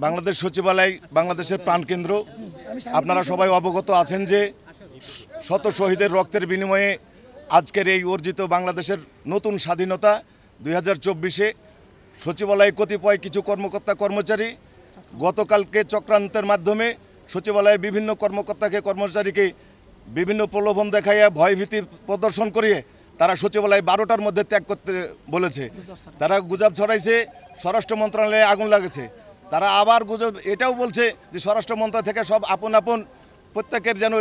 বাংলাদেশ সচিবালয় বাংলাদেশের প্রাণকেন্দ্র। আপনারা সবাই অবগত আছেন যে শত শহীদের রক্তের বিনিময়ে আজকের এই অর্জিত বাংলাদেশের নতুন স্বাধীনতা 2024-এ সচিবালয়ে কতিপয় কিছু কর্মকর্তা কর্মচারী গতকালকে চক্রান্তের মাধ্যমে সচিবালয়ের বিভিন্ন কর্মচারীকে বিভিন্ন প্রলোভন দেখাইয়া ভয়ভীতি প্রদর্শন করিয়ে তারা সচিবালয় 12টার মধ্যে ত্যাগ করতে বলেছে। তারা গুজব ছড়াইছে স্বরাষ্ট্র মন্ত্রণালয়ে আগুন লাগেছে। তারা আবার গুজব এটাও বলছে যে স্বরাষ্ট্র মন্ত্রণালয় থেকে সব আপন প্রত্যেকের যেন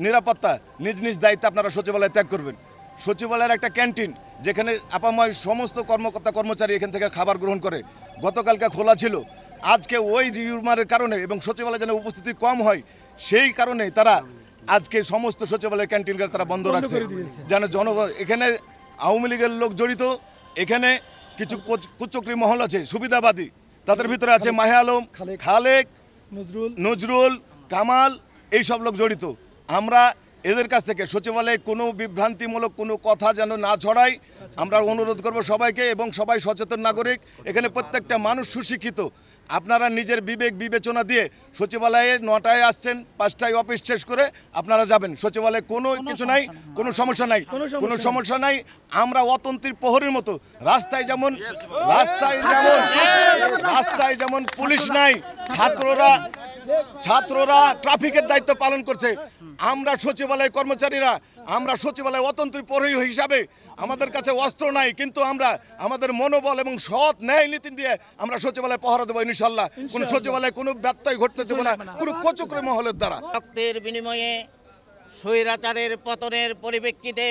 নিরাপত্তা নিজ নিজ দায়িত্বে আপনারা সচিবালয় ত্যাগ করবেন। সচিবালয়ের একটা ক্যান্টিন যেখানে আপাময় সমস্ত কর্মচারী এখান থেকে খাবার গ্রহণ করে গতকালকে খোলা ছিল। আজকে ওই রিউমারের কারণে এবং সচিবালয়ে যেন উপস্থিতি কম হয় সেই কারণে তারা আজকে সমস্ত সচিবালয়ের ক্যান্টিনগুলো তারা বন্ধ রাখছে। যেন জনগণ এখানে আওয়ামী লীগের লোক জড়িত, এখানে কিছু কুচক্রী মহল আছে সুবিধাবাদী, তাদের ভিতরে আছে মাহে আলম, খালেক, নজরুল, কামাল, এই সব লোক জড়িত। আমরা এদের কাছ থেকে সচিবালয়ে কোনো বিভ্রান্তিমূলক কোনো কথা যেন না ছড়ায় আমরা অনুরোধ করব সবাইকে, এবং সবাই সচেতন নাগরিক। এখানে প্রত্যেকটা মানুষ সুশিক্ষিত। আপনারা নিজের বিবেক বিবেচনা দিয়ে সচিবালয়ে 9টায় আসছেন, 5টায় অফিস শেষ করে আপনারা যাবেন। সচিবালয়ে কোনো কিছু নাই, কোনো সমস্যা নাই। আমরা অতন্ত্রী প্রহরীর মতো রাস্তায় যেমন পুলিশ নাই, ছাত্ররা ট্রাফিকের দায়িত্ব পালন করছে, আমরা সচিবালয় কর্মচারীরা আমরা সচিবালয় অতন্ত্রী প্রহরী হিসাবে আমাদের কাছে অস্ত্র নাই, কিন্তু আমরা আমাদের মনোবল এবং সৎ ন্যায় নীতি দিয়ে আমরা সচিবালয়ে পহরা দেবো ইনশাল্লাহ। কোনো সচিবালয়ে কোনো ব্যত্যয় ঘটতে দেবো না কোনো কুচক্রী মহলের দ্বারা। রক্তের বিনিময়ে স্বৈরাচারের পতনের পরিপ্রেক্ষিতে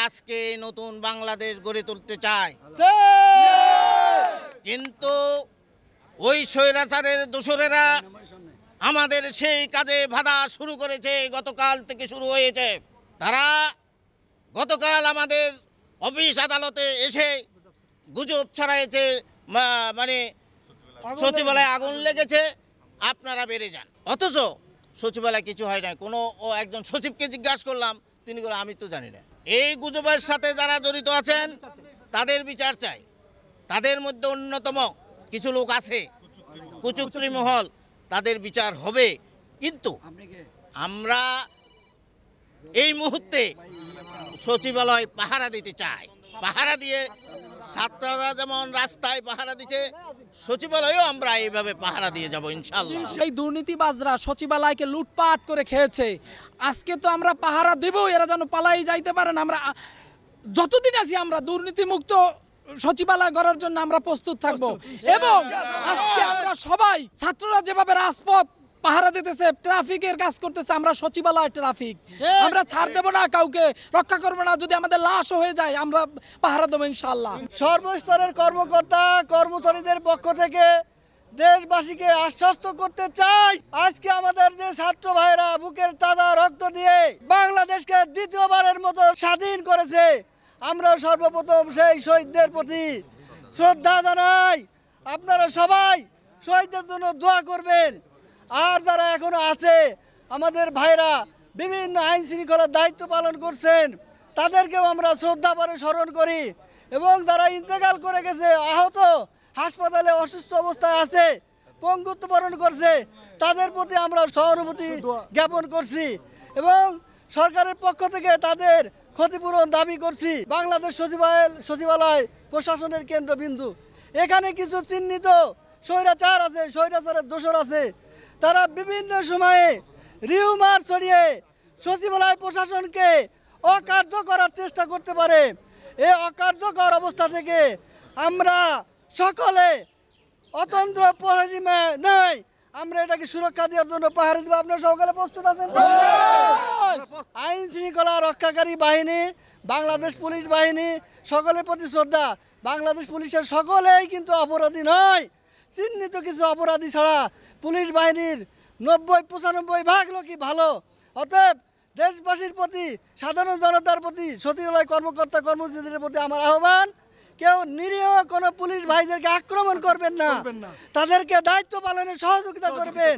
আজকে নতুন বাংলাদেশ গড়ে তুলতে চায়, কিন্তু ওই স্বৈরাচারের দোসরেরা আমাদের সেই কাজে বাধা শুরু করেছে। গতকাল থেকে শুরু হয়েছে। তারা গতকাল আমাদের অফিস আদালতে এসে গুজব ছড়াইছে, মানে সচিবালয়ে আগুন লেগেছে, আপনারা বেড়ে যান। অথচ সচিবালয়ে কিছু হয় না। কোনো একজন সচিবকে জিজ্ঞাসা করলাম, তিনি বললেন আমি তো জানি না। এই গুজবের সাথে যারা জড়িত আছেন তাদের বিচার চাই। তাদের মধ্যে অন্যতম কিছু লোক আছে কুচক্রী মহল, তাদের বিচার হবে। কিন্তু আমরা এই মুহূর্তে সচিবালয় পাহারা দিতে চাই। পাহারা দিয়ে ছাত্ররা যেমন রাস্তায় পাহারা দিচ্ছে, সচিবালয়েও আমরা এইভাবে পাহারা দিয়ে যাব ইনশাআল্লাহ। এই দুর্নীতিবাজরা সচিবালয়কে লুটপাট করে খেয়েছে। আজকে তো আমরা পাহারা দেব, এরা যেন পালাই যাইতে পারেন। আমরা যতদিন আছি আমরা দুর্নীতিমুক্ত সচিবালয় গড়ার জন্য আমরা প্রস্তুত থাকব। এবং আজকে আমরা সবাই ছাত্ররা যেভাবে রাজপথ পাহারা দিতেছে, ট্রাফিকের কাজ করতেছে, আমরা সচিবালয় ট্রাফিক আমরা ছাড় দেব না, কাউকে রক্ষা করবো না। যদি আমাদের লাশ হয়ে যায় আমরা পাহারা দেবো ইনশাআল্লাহ। সর্বস্তরের কর্মকর্তা কর্মচারীদের পক্ষ থেকে দেশবাসীকে আশ্বস্ত করতে চাই, আজকে আমাদের যে ছাত্র ভাইরা বুকের তাজা রক্ত দিয়ে বাংলাদেশকে দ্বিতীয়বারের মতো স্বাধীন করেছে, আমরা সর্বপ্রথম সেই শহীদদের প্রতি শ্রদ্ধা জানাই। আপনারা সবাই শহীদদের জন্য দোয়া করবেন। আর যারা এখনো আছে আমাদের ভাইরা বিভিন্ন আইন শৃঙ্খলার দায়িত্ব পালন করছেন, তাদেরকেও আমরা শ্রদ্ধা ভরে স্মরণ করি। এবং যারা ইন্তেকাল করে গেছে, আহত, হাসপাতালে অসুস্থ অবস্থায় আছে, পঙ্গুত্ব বরণ করছে, তাদের প্রতি আমরা সহানুভূতি জ্ঞাপন করছি এবং সরকারের পক্ষ থেকে তাদের ক্ষতিপূরণ দাবি করছি। বাংলাদেশ সচিবালয় প্রশাসনের কেন্দ্রবিন্দু। এখানে কিছু চিহ্নিত স্বৈরাচার আছে, স্বৈরাচারের দোসর আছে, তারা বিভিন্ন সময়ে রিউমার ছড়িয়ে সচিবালয় প্রশাসনকে অকার্য করার চেষ্টা করতে পারে। এই অকার্যকর অবস্থা থেকে আমরা সকলে অতন্ত্র প্রহরী নয়, আমরা এটাকে সুরক্ষা দেওয়ার জন্য পাহারা দিব। আপনারা সকলে প্রস্তুত আছেন? আইন শৃঙ্খলা রক্ষাকারী বাহিনী, বাংলাদেশ পুলিশ বাহিনী সকলের প্রতি শ্রদ্ধা। বাংলাদেশ পুলিশের সকলেই কিন্তু অপরাধী নয়, চিহ্নিত কিছু অপরাধী ছাড়া পুলিশ বাহিনীর 90-95 ভাগ লোকই ভালো। অতএব দেশবাসীর প্রতি, সাধারণ জনতার প্রতি, সচিবালয় কর্মকর্তা কর্মচারীদের প্রতি আমার আহ্বান, কেউ নিরীহ কোনো পুলিশ ভাইদেরকে আক্রমণ করবেন না, তাদেরকে দায়িত্ব পালনে সহযোগিতা করবেন।